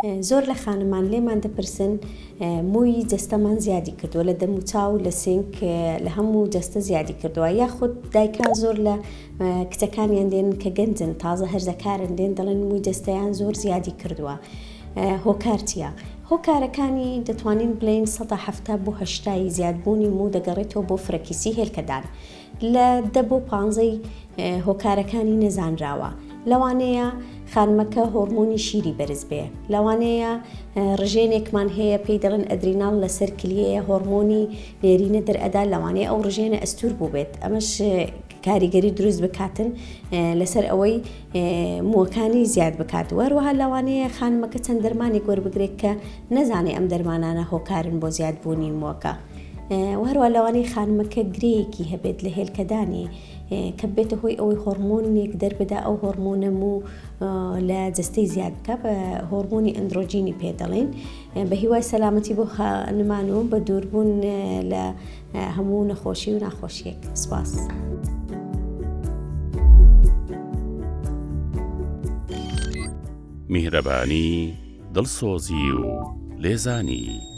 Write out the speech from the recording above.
زۆر لە خانمان لێمان دەپرسن مووی جەستەمان زیادی کردووە لە دەم و چاو لە سینک لە هەموو جەستە زیادی کردووە، یاخود دایکان زۆر لە کچەکانیان دێن کە گەنجن تازە هەرزەکارن دێن دەڵێن مووی جەستەیان زۆر زیادی کردووە. هۆکار چییە؟ هۆکارەکانی دەتوانین بڵین 170 بۆ 80 زیادبوونی موو دەگەڕێتەوە بۆ فرەکیسی هێلکەدان لە 10 بۆ 15 هۆکارەکانی نەزانراوە. لەوانەیە خانمەکە هۆرمۆنی شیری بەرز بێ، لەوانەیە ڕژێنێکمان هەیە پێی دەڵێن ئەدریناڵ لەسەر کلیەیە هۆرمۆنی نێرینە دەرئەدا، لەوانەیە ئەو ڕژێنە ئەستور بوو بێت. ئەمەش کاریگەری دروست بکاتن لەسەر ئەوەی مووەکانی زیاد بکات. وەروەها لەوانەیە خانمەکە چەند دەرمانێک وەربگرێت کە نەزانێ ئەم دەرمانانە هۆکارن بۆ زیادبوونی مووەکە. وەروە لەوانەیە خانمەکە گرەیەکی هەبێت لە هێلکەدانی کە بێتە هۆی ئەوەی هۆرمۆنێک دەربدا، ئەو هۆرمۆنە موو لە جەستەی زیاد بکە، بە هۆرمۆنی ئەندرۆجینی پێ دەڵێن. بە هیوای سەلامەتی بۆ خانمان و بە دووربوون لە هەموو نەخۆشی و ناخۆشیێک. سپاس. میهرەبانی، دڵسۆزی و لێزانی.